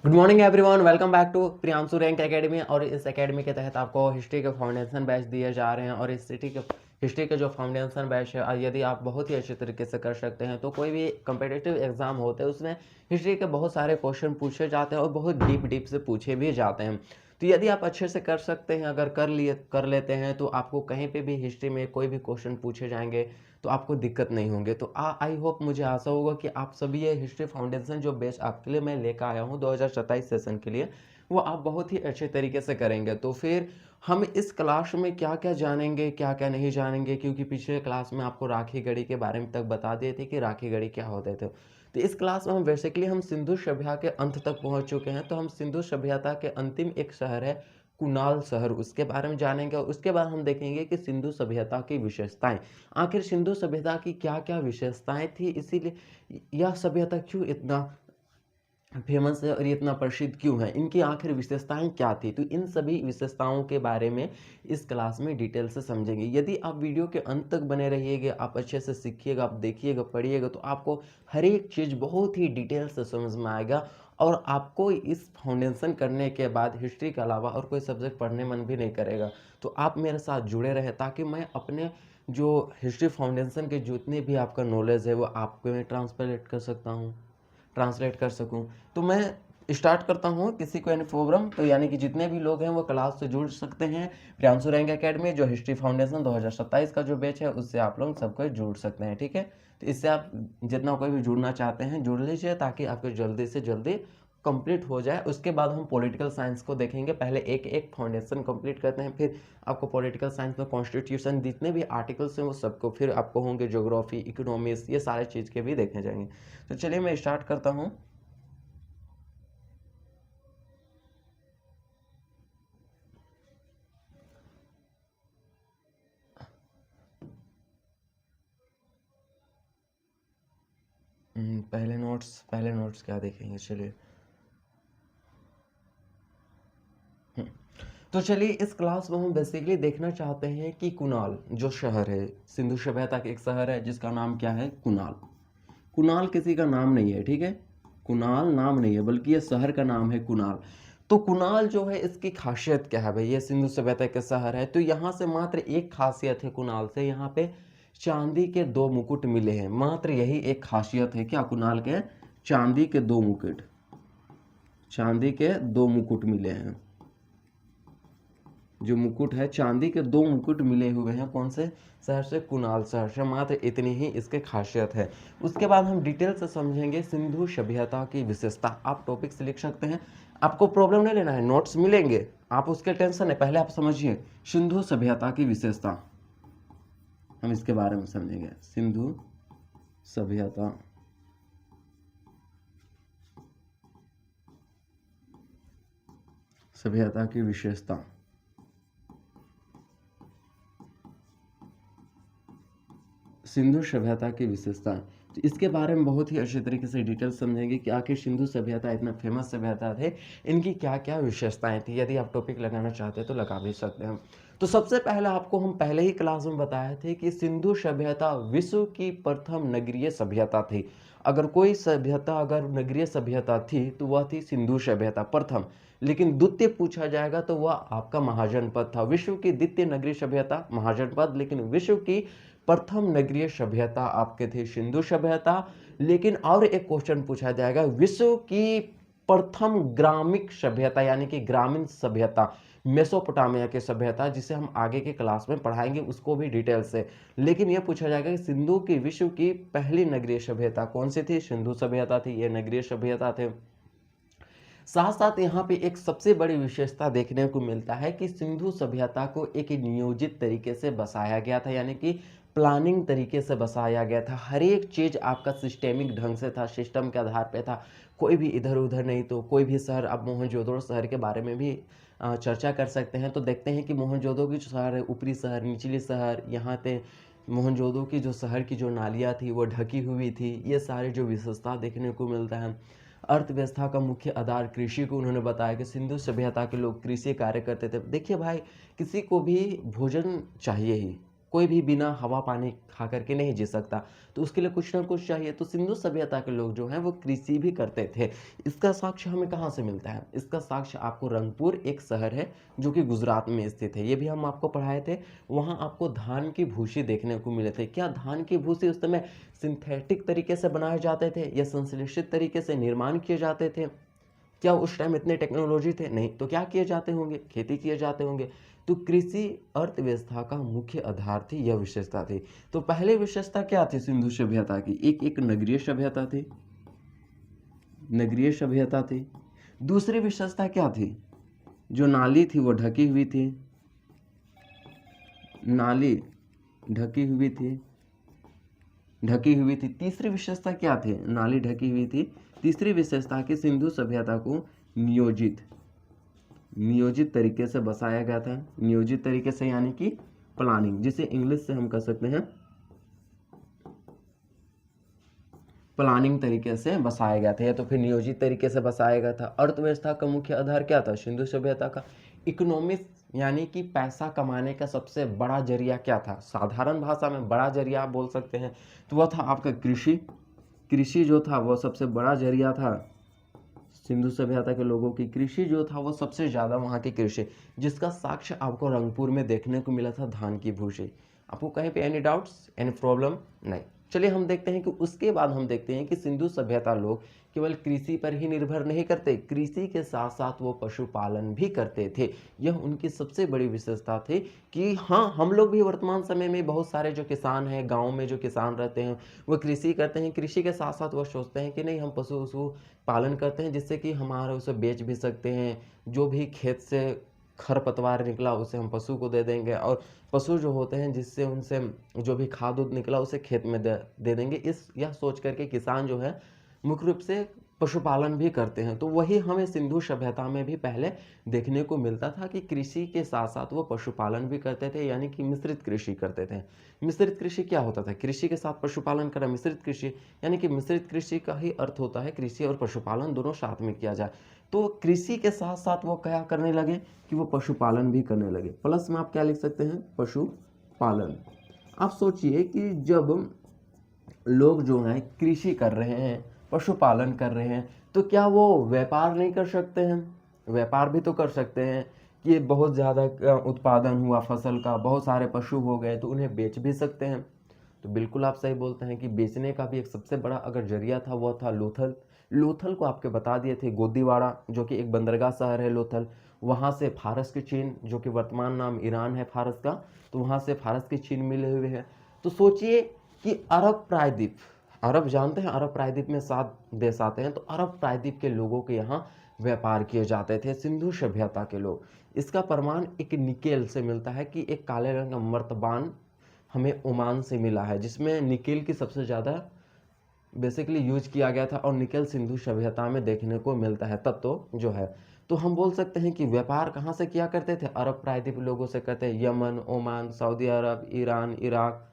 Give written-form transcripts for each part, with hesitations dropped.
Good morning everyone, welcome back to Priyanshu Rank Academy. और इस academy के तहत आपको हिस्ट्री के फाउंडेशन बैच दिए जा रहे हैं। और इस हिस्ट्री के जो फाउंडेशन बैच है, यदि आप बहुत ही अच्छे तरीके से कर सकते हैं तो कोई भी कम्पिटिटिव एग्जाम होते हैं उसमें हिस्ट्री के बहुत सारे क्वेश्चन पूछे जाते हैं और बहुत डीप से पूछे भी जाते हैं। तो यदि आप अच्छे से कर सकते हैं, अगर कर लेते हैं तो आपको कहीं पे भी हिस्ट्री में कोई भी क्वेश्चन पूछे जाएंगे तो आपको दिक्कत नहीं होंगे। तो आई होप, मुझे आशा होगा कि आप सभी ये हिस्ट्री फाउंडेशन जो बेस आपके लिए मैं लेकर आया हूँ 2027 सेशन के लिए, वो आप बहुत ही अच्छे तरीके से करेंगे। तो फिर हम इस क्लास में क्या क्या जानेंगे, क्या क्या नहीं जानेंगे, क्योंकि पिछले क्लास में आपको राखी गढ़ी के बारे में तक बता दिए थे कि राखी गढ़ी क्या होते थे। तो इस क्लास में हम बेसिकली हम सिंधु सभ्यता के अंत तक पहुंच चुके हैं। तो हम सिंधु सभ्यता के अंतिम एक शहर है कुनाल शहर, उसके बारे में जानेंगे। और उसके बाद हम देखेंगे कि सिंधु सभ्यता की विशेषताएं, आखिर सिंधु सभ्यता की क्या क्या विशेषताएं थी, इसीलिए यह सभ्यता क्यों इतना फेमस है और ये इतना प्रसिद्ध क्यों है, इनकी आखिर विशेषताएं क्या थी। तो इन सभी विशेषताओं के बारे में इस क्लास में डिटेल से समझेंगे। यदि आप वीडियो के अंत तक बने रहिएगा, आप अच्छे से सीखिएगा, आप देखिएगा, पढ़िएगा, तो आपको हर एक चीज़ बहुत ही डिटेल से समझ में आएगा। और आपको इस फाउंडेशन करने के बाद हिस्ट्री के अलावा और कोई सब्जेक्ट पढ़ने मन भी नहीं करेगा। तो आप मेरे साथ जुड़े रहे ताकि मैं अपने जो हिस्ट्री फाउंडेशन के जितने भी आपका नॉलेज है वो आपको मैं ट्रांसलेट कर सकूं। तो मैं स्टार्ट करता हूं, किसी को यानी प्रोग्राम, तो यानी कि जितने भी लोग हैं वो क्लास से जुड़ सकते हैं। प्रियांशु रैंक एकेडमी जो हिस्ट्री फाउंडेशन 2027 का जो बैच है उससे आप लोग सबको जुड़ सकते हैं, ठीक है। तो इससे आप जितना कोई भी जुड़ना चाहते हैं जुड़ लीजिए ताकि आपको जल्दी से जल्दी कंप्लीट हो जाए। उसके बाद हम पॉलिटिकल साइंस को देखेंगे। पहले एक एक फाउंडेशन कंप्लीट करते हैं, फिर आपको पॉलिटिकल साइंस में कॉन्स्टिट्यूशन जितने भी आर्टिकल्स हैं वो सबको, फिर आपको होंगे ज्योग्राफी, इकोनॉमिक्स, ये सारे चीज़ के भी देखे जाएंगे। तो चलिए मैं स्टार्ट करता हूँ। पहले नोट्स क्या देखेंगे, चलिए। तो चलिए इस क्लास में हम बेसिकली देखना चाहते हैं कि कुनाल जो शहर है, सिंधु सभ्यता का एक शहर है जिसका नाम क्या है, कुनाल। कुनाल किसी का नाम नहीं है, ठीक है। कुनाल नाम नहीं है बल्कि ये शहर का नाम है कुनाल। तो कुनाल जो है इसकी खासियत क्या है भाई, ये सिंधु सभ्यता का शहर है तो यहाँ से मात्र एक खासियत है कुनाल से, यहाँ पे चांदी के 2 मुकुट मिले हैं। मात्र यही एक खासियत है क्या, कुनाल के चांदी के 2 मुकुट, चांदी के 2 मुकुट मिले हैं। जो मुकुट है, चांदी के 2 मुकुट मिले हुए हैं। कौन से शहर से, कुनाल शहर से। मात्र इतनी ही इसके खासियत है। उसके बाद हम डिटेल से समझेंगे सिंधु सभ्यता की विशेषता। आप टॉपिक से लिख सकते हैं, आपको प्रॉब्लम नहीं लेना है, नोट्स मिलेंगे, आप उसके टेंशन है। पहले आप समझिए सिंधु सभ्यता की विशेषता, हम इसके बारे में समझेंगे। सिंधु सभ्यता, सभ्यता की विशेषता, सिंधु सभ्यता की विशेषता। तो इसके बारे में बहुत ही अच्छे तरीके से डिटेल समझेंगे कि आखिर सिंधु सभ्यता इतना फेमस सभ्यता थे, इनकी क्या क्या विशेषताएं थी। यदि आप टॉपिक लगाना चाहते हैं तो लगा भी सकते हैं। तो सबसे पहले आपको हम पहले ही क्लास में बताए थे कि सिंधु सभ्यता विश्व की प्रथम नगरीय सभ्यता थी। अगर कोई सभ्यता, अगर नगरीय सभ्यता थी तो वह थी सिंधु सभ्यता, प्रथम। लेकिन द्वितीय पूछा जाएगा तो वह आपका महाजनपद था। विश्व की द्वितीय नगरीय सभ्यता महाजनपद, लेकिन विश्व की प्रथम नगरीय सभ्यता आपके थे सिंधु सभ्यता। लेकिन और एक क्वेश्चन पूछा जाएगा, विश्व की प्रथम ग्रामीण सभ्यता यानी कि ग्रामीण सभ्यता, मेसोपोटामिया की सभ्यता, जिसे हम आगे के क्लास में पढ़ाएंगे उसको भी डिटेल से। लेकिन यह पूछा जाएगा कि सिंधु की विश्व की पहली नगरीय सभ्यता कौन सी थी, सिंधु सभ्यता थी, ये नगरीय सभ्यता थे। साथ साथ यहाँ पे एक सबसे बड़ी विशेषता देखने को मिलता है कि सिंधु सभ्यता को एक नियोजित तरीके से बसाया गया था, यानी कि प्लानिंग तरीके से बसाया गया था। हर एक चीज़ आपका सिस्टेमिक ढंग से था, सिस्टम के आधार पे था, कोई भी इधर उधर नहीं। तो कोई भी शहर, अब मोहनजोदड़ो शहर के बारे में भी चर्चा कर सकते हैं। तो देखते हैं कि मोहनजोदड़ो की जो शहर है, ऊपरी शहर, निचली शहर, यहाँ पे मोहनजोदड़ो की जो शहर की जो नालियाँ थी वो ढकी हुई थी, ये सारे जो विशेषता देखने को मिलता है। अर्थव्यवस्था का मुख्य आधार कृषि को उन्होंने बताया कि सिंधु सभ्यता के लोग कृषि कार्य करते थे। देखिए भाई, किसी को भी भोजन चाहिए ही, कोई भी बिना हवा पानी खा करके नहीं जी सकता, तो उसके लिए कुछ ना कुछ चाहिए। तो सिंधु सभ्यता के लोग जो हैं वो कृषि भी करते थे। इसका साक्ष्य हमें कहाँ से मिलता है? इसका साक्ष्य आपको रंगपुर एक शहर है जो कि गुजरात में स्थित है, ये भी हम आपको पढ़ाए थे। वहाँ आपको धान की भूसी देखने को मिले थे। क्या धान की भूसी उस समय सिंथेटिक तरीके से बनाए जाते थे या संश्लेषित तरीके से निर्माण किए जाते थे? क्या उस टाइम इतने टेक्नोलॉजी थे? नहीं। तो क्या किए जाते होंगे? खेती किए जाते होंगे। तो कृषि अर्थव्यवस्था का मुख्य आधार थी, यह विशेषता थी। तो पहले विशेषता क्या थी सिंधु सभ्यता की? एक नगरीय सभ्यता थी, नगरीय सभ्यता थी। दूसरी विशेषता क्या थी? जो नाली थी वो ढकी हुई थी, नाली ढकी हुई थी, ढकी हुई थी। तीसरी विशेषता क्या थी? नाली ढकी हुई थी। तीसरी विशेषता कि सिंधु सभ्यता को नियोजित तरीके से बसाया गया था। नियोजित तरीके से यानी कि प्लानिंग, जिसे इंग्लिश से हम कह सकते हैं प्लानिंग तरीके से बसाया गया था, या तो फिर नियोजित तरीके से बसाया गया था। अर्थव्यवस्था का मुख्य आधार क्या था सिंधु सभ्यता का? इकोनॉमिक्स, यानी कि पैसा कमाने का सबसे बड़ा जरिया क्या था? साधारण भाषा में बड़ा जरिया आप बोल सकते हैं, तो वह था आपका कृषि। कृषि जो था वह सबसे बड़ा जरिया था। सिंधु सभ्यता के लोगों की कृषि जो था वो सबसे ज़्यादा, वहाँ की कृषि, जिसका साक्ष्य आपको रंगपुर में देखने को मिला था, धान की भूसी। आपको कहीं पे एनी डाउट्स, एनी प्रॉब्लम? नहीं। चलिए हम देखते हैं कि उसके बाद हम देखते हैं कि सिंधु सभ्यता लोग केवल कृषि पर ही निर्भर नहीं करते, कृषि के साथ साथ वो पशुपालन भी करते थे। यह उनकी सबसे बड़ी विशेषता थी कि हाँ, हम लोग भी वर्तमान समय में बहुत सारे जो किसान हैं, गाँव में जो किसान रहते हैं, वो कृषि करते हैं। कृषि के साथ साथ वो सोचते हैं कि नहीं, हम पशु पालन करते हैं जिससे कि हमारा उसे बेच भी सकते हैं। जो भी खेत से खरपतवार निकला उसे हम पशु को दे देंगे, और पशु जो होते हैं जिससे उनसे जो भी खाद उद निकला उसे खेत में दे देंगे। यह सोच करके किसान जो है मुख्य रूप से पशुपालन भी करते हैं। तो वही हमें सिंधु सभ्यता में भी पहले देखने को मिलता था कि कृषि के साथ साथ वो पशुपालन भी करते थे, यानी कि मिश्रित कृषि करते थे। मिश्रित कृषि क्या होता था? कृषि के साथ पशुपालन करा, मिश्रित कृषि। यानी कि मिश्रित कृषि का ही अर्थ होता है कृषि और पशुपालन दोनों साथ में किया जाए। तो कृषि के साथ साथ वो क्या करने लगे कि वो पशुपालन भी करने लगे। प्लस में आप क्या लिख सकते हैं? पशुपालन। आप सोचिए कि जब लोग जो हैं कृषि कर रहे हैं, पशुपालन कर रहे हैं, तो क्या वो व्यापार नहीं कर सकते हैं? व्यापार भी तो कर सकते हैं कि बहुत ज़्यादा उत्पादन हुआ फसल का, बहुत सारे पशु हो गए, तो उन्हें बेच भी सकते हैं। तो बिल्कुल आप सही बोलते हैं कि बेचने का भी एक सबसे बड़ा अगर जरिया था वह था लोथल। लोथल को आपके बता दिए थे, गोदीवाड़ा जो कि एक बंदरगाह शहर है लोथल। वहाँ से फारस की चीन, जो कि वर्तमान नाम ईरान है फारस का, तो वहाँ से फारस की चीन मिले हुए हैं। तो सोचिए कि अरब प्रायद्वीप, अरब जानते हैं, अरब प्रायद्वीप में 7 देश आते हैं, तो अरब प्रायद्वीप के लोगों के यहाँ व्यापार किए जाते थे सिंधु सभ्यता के लोग। इसका प्रमाण एक निकेल से मिलता है कि एक काले रंग का मर्तबान हमें ओमान से मिला है, जिसमें निकेल की सबसे ज़्यादा बेसिकली यूज किया गया था, और निकेल सिंधु सभ्यता में देखने को मिलता है तत्व जो है। तो हम बोल सकते हैं कि व्यापार कहाँ से किया करते थे? अरब प्रायद्वीप लोगों से करते हैं। यमन, ओमान, सऊदी अरब, ईरान, इराक,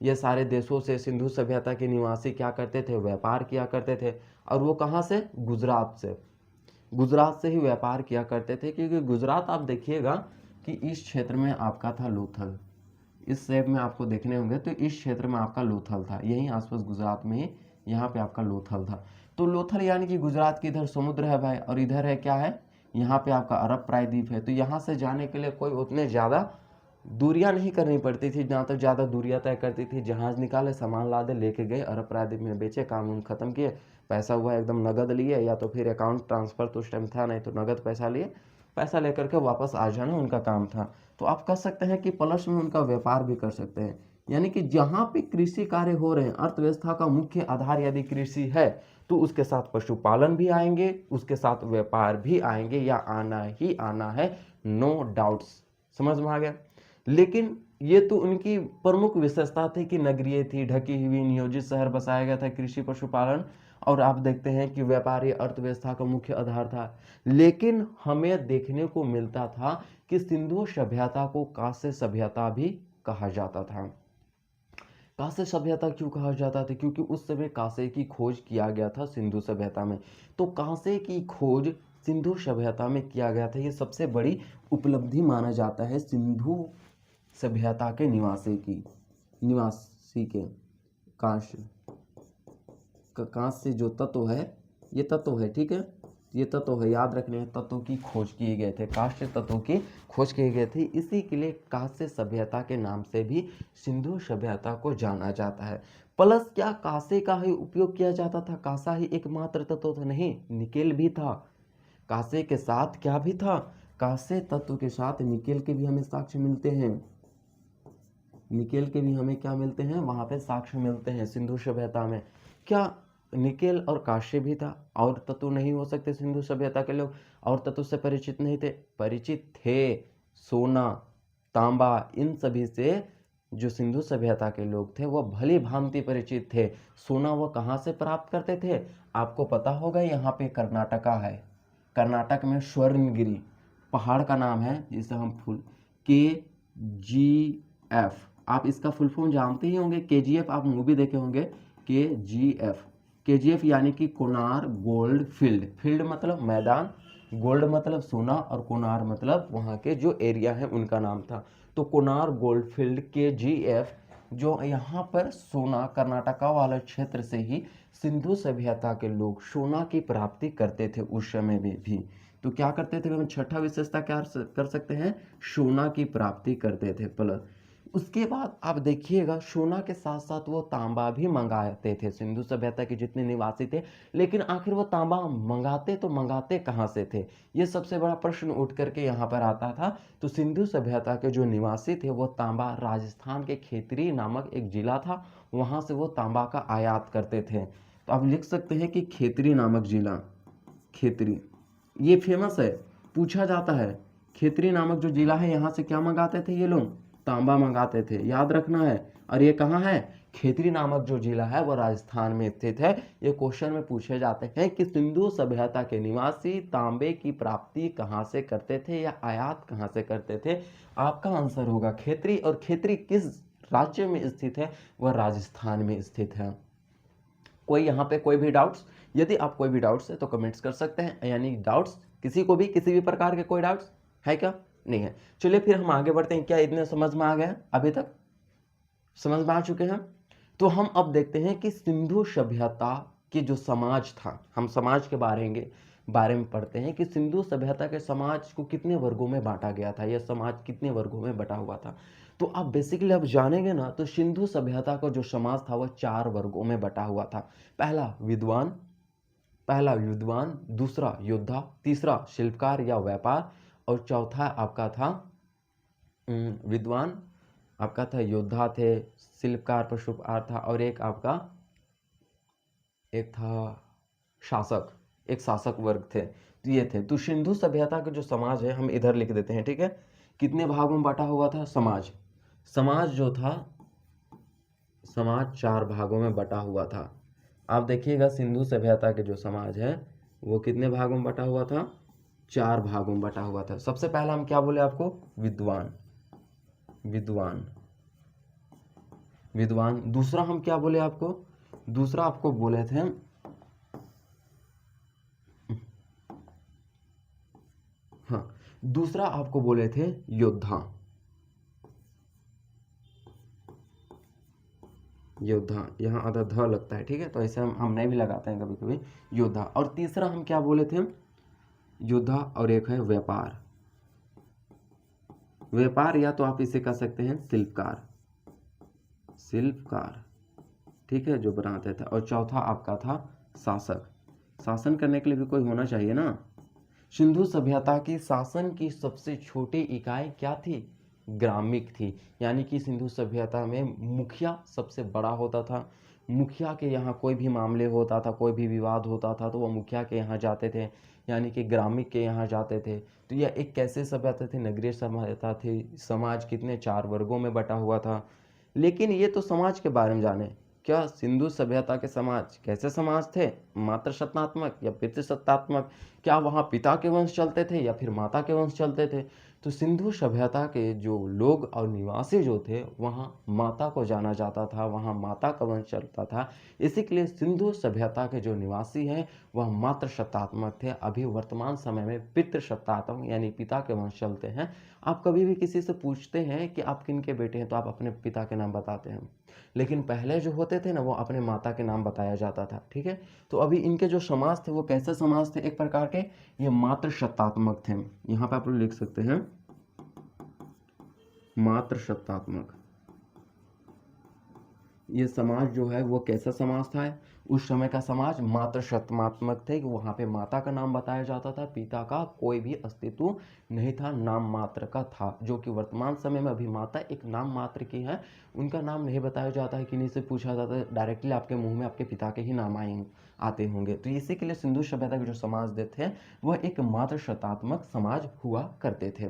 ये सारे देशों से सिंधु सभ्यता के निवासी क्या करते थे? व्यापार किया करते थे। और वो कहाँ से? गुजरात से। गुजरात से ही व्यापार किया करते थे, क्योंकि गुजरात आप देखिएगा कि इस क्षेत्र में आपका था लोथल। इस शेप में आपको देखने होंगे, तो इस क्षेत्र में आपका लोथल था, यहीं आसपास गुजरात में ही यहाँ पे आपका लोथल था। तो लोथल यानी कि गुजरात की इधर समुद्र है भाई, और इधर है क्या है? यहाँ पे आपका अरब प्रायद्वीप है। तो यहाँ से जाने के लिए कोई उतने ज़्यादा दूरियां नहीं करनी पड़ती थी, जहाँ तक ज़्यादा दूरियां तय करती थी, जहाज निकाले, सामान लादे, लेके गए अरब प्रायद्वीप में, बेचे, काम उम खत्म किए, पैसा हुआ एकदम नगद लिए, या तो फिर अकाउंट ट्रांसफ़र तो उस टाइम था नहीं, तो नगद पैसा लिए, पैसा लेकर के वापस आ जाना उनका काम था। तो आप कह सकते हैं कि प्लस में उनका व्यापार भी कर सकते हैं। यानी कि जहाँ पे कृषि कार्य हो रहे हैं, अर्थव्यवस्था का मुख्य आधार यदि कृषि है, तो उसके साथ पशुपालन भी आएंगे, उसके साथ व्यापार भी आएंगे, या आना ही आना है, नो डाउट्स। समझ में आ गया? लेकिन ये तो उनकी प्रमुख विशेषता थी कि नगरीय थी, ढकी हुई, नियोजित शहर बसाया गया था, कृषि पशुपालन, और आप देखते हैं कि व्यापारी अर्थव्यवस्था का मुख्य आधार था। लेकिन हमें देखने को मिलता था कि सिंधु सभ्यता को कांस्य सभ्यता भी कहा जाता था। कांस्य सभ्यता क्यों कहा जाता था? क्योंकि उस समय कांसे की खोज किया गया था सिंधु सभ्यता में। तो कांसे की खोज सिंधु सभ्यता में किया गया था, ये सबसे बड़ी उपलब्धि माना जाता है सिंधु सभ्यता के निवासी के कांस्य जो तत्व है, ये तत्व है, ठीक है, ये तत्व है, याद रखने हैं, तत्वों की खोज किए गए थे, कांस्य तत्वों की खोज किए गए थे। इसी के लिए कांस्य सभ्यता के नाम से भी सिंधु सभ्यता को जाना जाता है। प्लस क्या कांसे का ही उपयोग किया जाता था? कांसा ही एकमात्र तत्व था? नहीं, निकेल भी था। कांसे के साथ क्या भी था? कांसे तत्व के साथ निकेल के भी हमें साक्ष्य मिलते हैं। निकेल के भी हमें क्या मिलते हैं? वहां पे साक्ष्य मिलते हैं सिंधु सभ्यता में। क्या निकेल और कांस्य भी था? और तत्व नहीं हो सकते सिंधु सभ्यता के लोग? और तत्व से परिचित नहीं थे? परिचित थे। सोना, तांबा, इन सभी से जो सिंधु सभ्यता के लोग थे वो भली भांति परिचित थे। सोना वो कहाँ से प्राप्त करते थे? आपको पता होगा, यहाँ पे कर्नाटका है, कर्नाटक में स्वर्णगिरी पहाड़ का नाम है, जिसे हम फुल KGF, आप इसका फुल फॉर्म जानते ही होंगे। KGF आप मूवी देखे होंगे, KGF यानी कि कोनार गोल्ड फील्ड। फील्ड मतलब मैदान, गोल्ड मतलब सोना, और कोनार मतलब वहाँ के जो एरिया है उनका नाम था। तो कोनार गोल्ड फील्ड KGF, जो यहाँ पर सोना, कर्नाटका वाला क्षेत्र से ही सिंधु सभ्यता के लोग सोना की प्राप्ति करते थे उस समय में भी। तो क्या करते थे? हम छठा विशेषता क्या कर सकते हैं? सोना की प्राप्ति करते थे। प्लस उसके बाद आप देखिएगा, सोना के साथ साथ वो तांबा भी मंगाते थे सिंधु सभ्यता के जितने निवासी थे। लेकिन आखिर वो तांबा मंगाते कहाँ से थे? ये सबसे बड़ा प्रश्न उठ करके यहाँ पर आता था। तो सिंधु सभ्यता के जो निवासी थे वो तांबा, राजस्थान के खेतरी नामक एक जिला था, वहाँ से वो तांबा का आयात करते थे। तो आप लिख सकते हैं कि खेतरी नामक जिला, खेतरी, ये फेमस है, पूछा जाता है। खेतरी नामक जो जिला है, यहाँ से क्या मंगाते थे ये लोग? तांबा मंगाते थे, याद रखना है। और ये कहाँ है? खेतरी नामक जो जिला है वो राजस्थान में स्थित है। ये क्वेश्चन में पूछे जाते हैं कि सिंधु सभ्यता के निवासी तांबे की प्राप्ति कहाँ से करते थे या आयात कहाँ से करते थे? आपका आंसर होगा खेतरी। और खेतरी किस राज्य में स्थित है? वह राजस्थान में स्थित है। कोई यहाँ पे कोई भी डाउट्स? यदि आप कोई भी डाउट्स है तो कमेंट्स कर सकते हैं, यानी डाउट्स किसी को भी, किसी भी प्रकार के कोई डाउट्स है क्या? नहीं है। चलिए फिर हम आगे बढ़ते हैं। क्या इतने समझ में आ गया? अभी तक समझ में आ चुके हैं? तो हम अब देखते हैं कि सिंधु सभ्यता के जो समाज था, हम समाज के बारे में पढ़ते हैं कि सिंधु सभ्यता के समाज को कितने वर्गों में बांटा गया था, यह समाज कितने वर्गों में बटा हुआ था। तो आप बेसिकली अब जानेंगे ना, तो सिंधु सभ्यता का जो समाज था वह 4 वर्गों में बटा हुआ था। पहला विद्वान, दूसरा योद्धा, तीसरा शिल्पकार या व्यापार, और चौथा आपका था विद्वान, आपका था योद्धा थे, शिल्पकार पशुपार था, और एक था शासक, एक शासक वर्ग थे। तो ये थे। तो सिंधु सभ्यता का जो समाज है हम इधर लिख देते हैं, ठीक है। कितने भागों में बटा हुआ था? समाज जो था, समाज 4 भागों में बटा हुआ था। आप देखिएगा सिंधु सभ्यता के जो समाज है वो कितने भागों में बटा हुआ था? 4 भागों में बटा हुआ था। सबसे पहला हम क्या बोले आपको? विद्वान। दूसरा हम क्या बोले आपको? दूसरा आपको बोले थे दूसरा आपको बोले थे योद्धा। यहाँ आधा ध लगता है, ठीक है, तो ऐसे हम नहीं भी लगाते हैं कभी कभी, योद्धा। और तीसरा हम क्या बोले थे? योद्धा। और एक है व्यापार, या तो आप इसे कह सकते हैं शिल्पकार, ठीक है, जो बनाते थे। और चौथा आपका था शासक। शासन करने के लिए भी कोई होना चाहिए ना। सिंधु सभ्यता की शासन की सबसे छोटी इकाई क्या थी? ग्रामिक थी। यानी कि सिंधु सभ्यता में मुखिया सबसे बड़ा होता था। मुखिया के यहाँ कोई भी मामले होता था, कोई भी विवाद होता था, तो वो मुखिया के यहाँ जाते थे, यानी कि ग्रामिक के यहाँ जाते थे। तो यह एक कैसे सभ्यता थी? नगरीय सभ्यता थी। समाज कितने 4 वर्गों में बटा हुआ था। लेकिन ये तो समाज के बारे में जाने, क्या सिंधु सभ्यता के समाज कैसे समाज थे? मातृसत्तात्मक या पितृसत्तात्मक, क्या वहाँ पिता के वंश चलते थे या फिर माता के वंश चलते थे। तो सिंधु सभ्यता के जो लोग और निवासी जो थे वहाँ माता को जाना जाता था, वहाँ माता का वंश चलता था। इसी के लिए सिंधु सभ्यता के जो निवासी हैं वह मातृसत्तात्मक थे। अभी वर्तमान समय में पितृसत्तात्मक यानी पिता के वंश चलते हैं। आप कभी भी किसी से पूछते हैं कि आप किन के बेटे हैं तो आप अपने पिता के नाम बताते हैं, लेकिन पहले जो होते थे ना वो अपने माता के नाम बताया जाता था। ठीक है, तो अभी इनके जो समाज थे वो कैसे समाज थे, एक प्रकार के ये मातृसत्तात्मक थे। यहाँ पे आप लोग लिख सकते हैं मातृसत्तात्मक। ये समाज जो है वो कैसा समाज था, उस समय का समाज मातृसत्तात्मक थे कि वहाँ पे माता का नाम बताया जाता था, पिता का कोई भी अस्तित्व नहीं था, नाम मात्र का था। जो कि वर्तमान समय में अभी माता एक नाम मात्र की है, उनका नाम नहीं बताया जाता है, किन्हीं से पूछा जाता है डायरेक्टली आपके मुंह में आपके पिता के ही नाम आते होंगे। तो इसी के लिए सिंधु सभ्यता के जो समाज थे वह एक मातृसत्तात्मक समाज हुआ करते थे।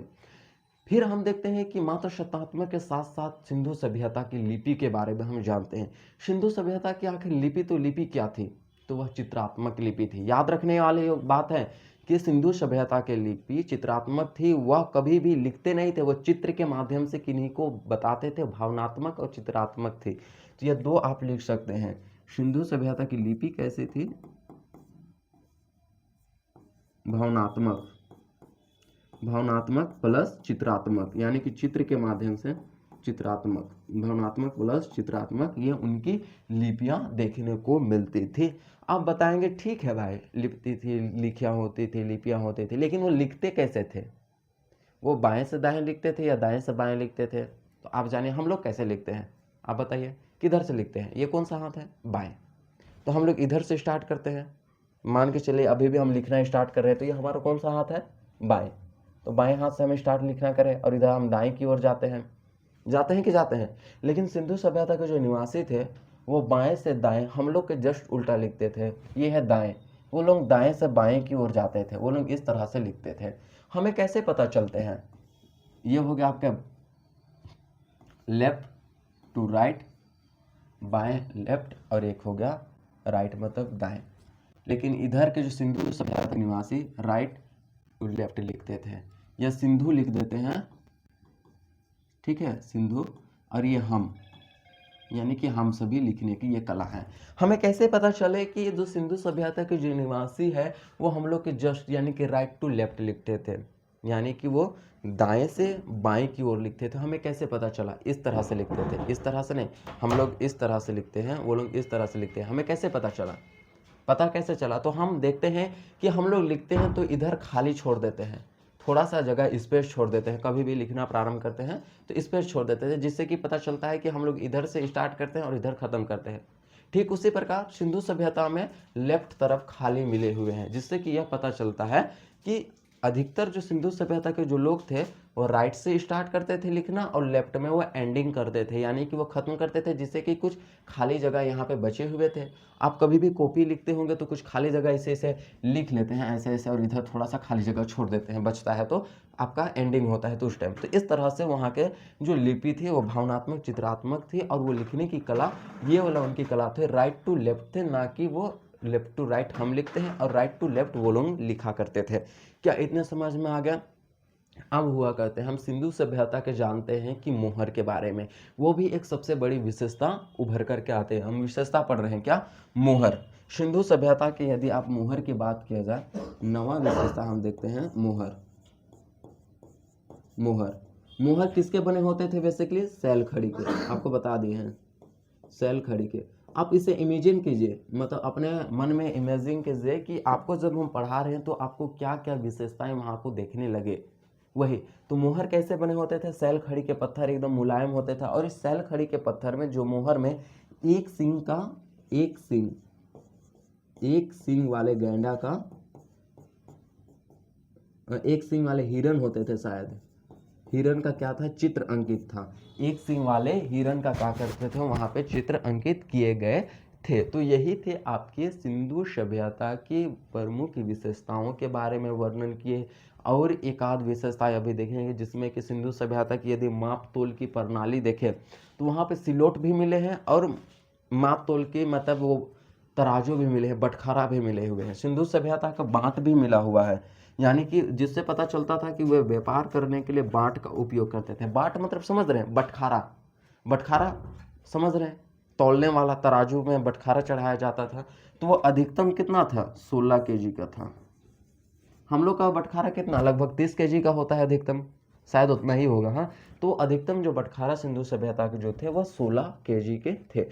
फिर हम देखते हैं कि मातृसत्तात्मक के साथ साथ सिंधु सभ्यता की लिपि के बारे में हम जानते हैं। सिंधु सभ्यता की आखिर लिपि, तो लिपि क्या थी, तो वह चित्रात्मक लिपि थी। याद रखने वाली बात है कि सिंधु सभ्यता की लिपि चित्रात्मक थी। वह कभी भी लिखते नहीं थे, वह चित्र के माध्यम से किन्हीं को बताते थे। भावनात्मक और चित्रात्मक थी। तो ये दो आप लिख सकते हैं। सिंधु सभ्यता की लिपि कैसी थी, भावनात्मक, भावनात्मक प्लस चित्रात्मक, यानी कि चित्र के माध्यम से चित्रात्मक, भावनात्मक प्लस चित्रात्मक, ये उनकी लिपियां देखने को मिलती थी। आप बताएंगे ठीक है भाई, लिखती थी, लिखियां होती थी, लिपियां होती थी, लेकिन वो लिखते कैसे थे, वो बाएं से दाएं लिखते थे या दाएं से बाएं लिखते थे। तो आप जानिए हम लोग कैसे लिखते हैं, आप बताइए किधर से लिखते हैं। ये कौन सा हाथ है, बाएं, तो हम लोग इधर से स्टार्ट करते हैं। मान के चलिए अभी भी हम लिखना स्टार्ट कर रहे हैं, तो ये हमारा कौन सा हाथ है, बाएं। तो बाएं हाथ से हम स्टार्ट लिखना करें और इधर हम दाएं की ओर जाते हैं, जाते हैं। लेकिन सिंधु सभ्यता के जो निवासी थे वो बाएं से दाएं हम लोग के जस्ट उल्टा लिखते थे। ये है दाएं, वो लोग दाएं से बाएं की ओर जाते थे, वो लोग इस तरह से लिखते थे। हमें कैसे पता चलते हैं, ये हो गया आपका लेफ्ट टू राइट, बाएं लेफ्ट, और एक हो गया राइट मतलब दाएं। लेकिन इधर के जो सिंधु सभ्यता के निवासी राइट टू लेफ्ट लिखते थे, या सिंधु लिख देते हैं, ठीक है, सिंधु, और ये हम, यानी कि हम सभी लिखने की ये कला है। हमें कैसे पता चले कि ये जो सिंधु सभ्यता के जो निवासी है वो हम लोग के जस्ट यानी कि राइट टू लेफ्ट लिखते थे, यानी कि वो दाएं से बाएं की ओर लिखते थे। हमें कैसे पता चला, इस तरह से लिखते थे, इस तरह से नहीं, हम लोग इस तरह से लिखते हैं, वो लोग इस तरह से लिखते हैं। हमें कैसे पता चला, पता कैसे चला, तो हम देखते हैं कि हम लोग लिखते हैं तो इधर खाली छोड़ देते हैं, थोड़ा सा जगह स्पेस छोड़ देते हैं। कभी भी लिखना प्रारंभ करते हैं तो स्पेस छोड़ देते हैं, जिससे कि पता चलता है कि हम लोग इधर से स्टार्ट करते हैं और इधर खत्म करते हैं। ठीक उसी प्रकार सिंधु सभ्यता में लेफ्ट तरफ खाली मिले हुए हैं, जिससे कि यह पता चलता है कि अधिकतर जो सिंधु सभ्यता के जो लोग थे वो राइट से स्टार्ट करते थे लिखना और लेफ्ट में वो एंडिंग करते थे, यानी कि वो खत्म करते थे, जिससे कि कुछ खाली जगह यहाँ पे बचे हुए थे। आप कभी भी कॉपी लिखते होंगे तो कुछ खाली जगह ऐसे ऐसे लिख लेते हैं, ऐसे ऐसे, और इधर थोड़ा सा खाली जगह छोड़ देते हैं, बचता है तो आपका एंडिंग होता है तो उस टाइम। तो इस तरह से वहाँ के जो लिपि थी वो भावनात्मक चित्रात्मक थी, और वो लिखने की कला, ये वाला उनकी कला थे, राइट टू लेफ्ट थे, ना कि वो लेफ्ट टू राइट हम लिखते हैं और राइट टू लेफ्ट वो लोग लिखा करते थे। क्या इतने समझ में आ गया। अब हुआ करते हैं हम सिंधु सभ्यता के जानते हैं कि मोहर के बारे में, वो भी एक सबसे बड़ी विशेषता उभर करके आते हैं। हम विशेषता पढ़ रहे हैं क्या, मोहर। सिंधु सभ्यता की यदि आप मोहर की बात किया जाए, नवा विशेषता हम देखते हैं मोहर। मोहर, मोहर किसके बने होते थे, बेसिकली सैल खड़ी के, आपको बता दिए हैं सैल खड़ी के। आप इसे इमेजिन कीजिए, मतलब अपने मन में इमेजिन कीजिए कि आपको जब हम पढ़ा रहे हैं तो आपको क्या क्या विशेषताएं वहां को देखने लगे। वही तो मोहर कैसे बने होते थे, सैल खड़ी के पत्थर एकदम मुलायम होते थे, और इस सैल खड़ी के पत्थर में जो मोहर में एक सींग का, एक सींग वाले गैंडा का, एक सींग वाले हिरन होते थे, शायद हिरन का क्या था, चित्र अंकित था। एक सींग वाले हिरन का क्या करते थे, वहां पे चित्र अंकित किए गए थे। तो यही थे आपके सिंधु सभ्यता की प्रमुख विशेषताओं के बारे में वर्णन किए। और एक आध विशेषता अभी देखेंगे जिसमें कि सिंधु सभ्यता की यदि माप तोल की प्रणाली देखें तो वहाँ पे सिलोट भी मिले हैं, और माप तोल की मतलब वो तराजू भी मिले हैं, बटखारा भी मिले हुए हैं, सिंधु सभ्यता का बांट भी मिला हुआ है, यानी कि जिससे पता चलता था कि वे व्यापार करने के लिए बांट का उपयोग करते थे। बांट मतलब समझ रहे हैं, बटखारा, बटखारा समझ रहे हैं, तौलने वाला, तराजू में बटखारा चढ़ाया जाता था। तो वो अधिकतम कितना था, 16 केजी का था। हम लोग का बटखारा कितना, लगभग 30 केजी का होता है अधिकतम, शायद उतना ही होगा। हाँ, तो अधिकतम जो बटखारा सिंधु सभ्यता के जो थे वह 16 केजी के थे।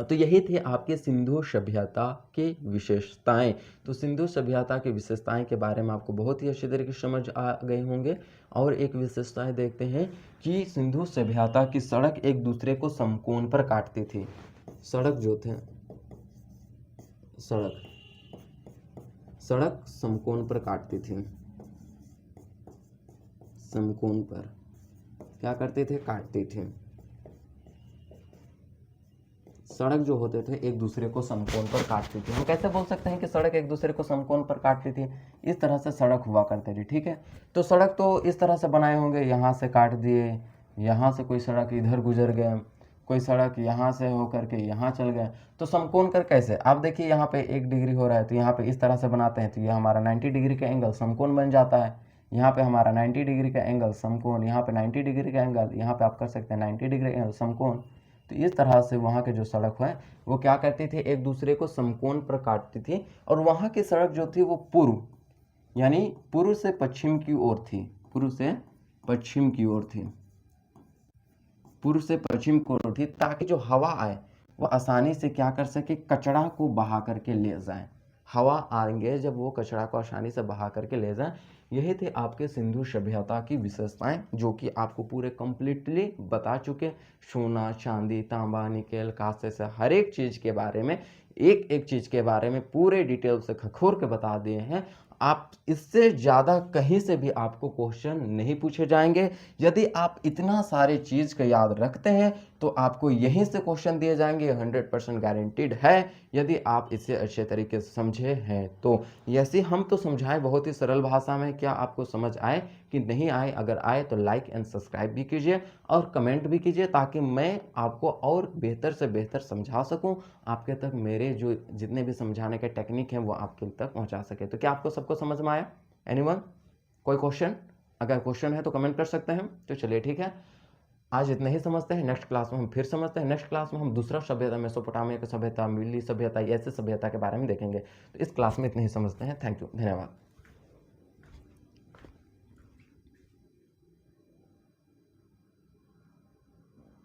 तो यही थे आपके सिंधु सभ्यता के विशेषताएं। तो सिंधु सभ्यता की विशेषताएं के बारे में आपको बहुत ही अच्छी तरीके से समझ आ गए होंगे। और एक विशेषताएं देखते हैं कि सिंधु सभ्यता की सड़क एक दूसरे को समकोण पर काटती थी। सड़क जो थे, सड़क समकोण पर काटती थी, समकोण पर क्या करते थे, काटते थे। सड़क जो होते थे एक दूसरे को समकोण पर काटती थी। हम कैसे बोल सकते हैं कि सड़क एक दूसरे को समकोण पर काटती थी, इस तरह से सड़क हुआ करती थी। ठीक है, तो सड़क तो इस तरह से बनाए होंगे, यहाँ से काट दिए, यहाँ से कोई सड़क इधर गुजर गए, कोई सड़क यहाँ से होकर के यहाँ चल गए। तो समकोण कर कैसे, आप देखिए यहाँ पे 1 डिग्री हो रहा है तो यहाँ पे इस तरह से बनाते हैं, तो ये हमारा 90 डिग्री का एंगल समकोण बन जाता है। यहाँ पे हमारा 90 डिग्री का एंगल समकोण, यहाँ पे 90 डिग्री का एंगल, यहाँ पे आप कर सकते हैं 90 डिग्री एंगल समकोण। तो इस तरह से वहाँ के जो सड़क है वो क्या करती थी, एक दूसरे को समकोण पर काटती थी। और वहाँ की सड़क जो थी वो पूर्व, यानी पूर्व से पश्चिम की ओर थी, पूर्व से पश्चिम की ओर थी, पूर्व से पश्चिम की ओर थी, ताकि जो हवा आए वो आसानी से क्या कर सके, कचरा को बहा करके ले जाए। हवा आएंगे जब वो कचरा को आसानी से बहा करके ले जाए। यही थे आपके सिंधु सभ्यता की विशेषताएं, जो कि आपको पूरे कंप्लीटली बता चुके। सोना, चांदी, तांबा, निकेल, कांसे से हर एक चीज़ के बारे में, एक एक चीज़ के बारे में पूरे डिटेल से खखोर के बता दिए हैं। आप इससे ज़्यादा कहीं से भी आपको क्वेश्चन नहीं पूछे जाएंगे। यदि आप इतना सारे चीज़ का याद रखते हैं तो आपको यहीं से क्वेश्चन दिए जाएंगे, 100% गारंटीड है, यदि आप इसे अच्छे तरीके से समझे हैं तो। जैसे हम तो समझाएं बहुत ही सरल भाषा में, क्या आपको समझ आए कि नहीं आए, अगर आए तो लाइक एंड सब्सक्राइब भी कीजिए और कमेंट भी कीजिए, ताकि मैं आपको और बेहतर से बेहतर समझा सकूं, आपके तक मेरे जो जितने भी समझाने के टेक्निक हैं वो आपके तक पहुंचा सके। तो क्या आपको सबको समझ में आया? एनीवन, कोई क्वेश्चन? अगर क्वेश्चन है तो कमेंट कर सकते हैं। तो चलिए ठीक है, आज इतना ही समझते हैं, नेक्स्ट क्लास में हम फिर समझते हैं। नेक्स्ट क्लास में हम दूसरा सभ्यता, मेसोपोटामिया की सभ्यता, मिली सभ्यता, ऐसे सभ्यता के बारे में देखेंगे। तो इस क्लास में इतना ही समझते हैं। थैंक यू, धन्यवाद।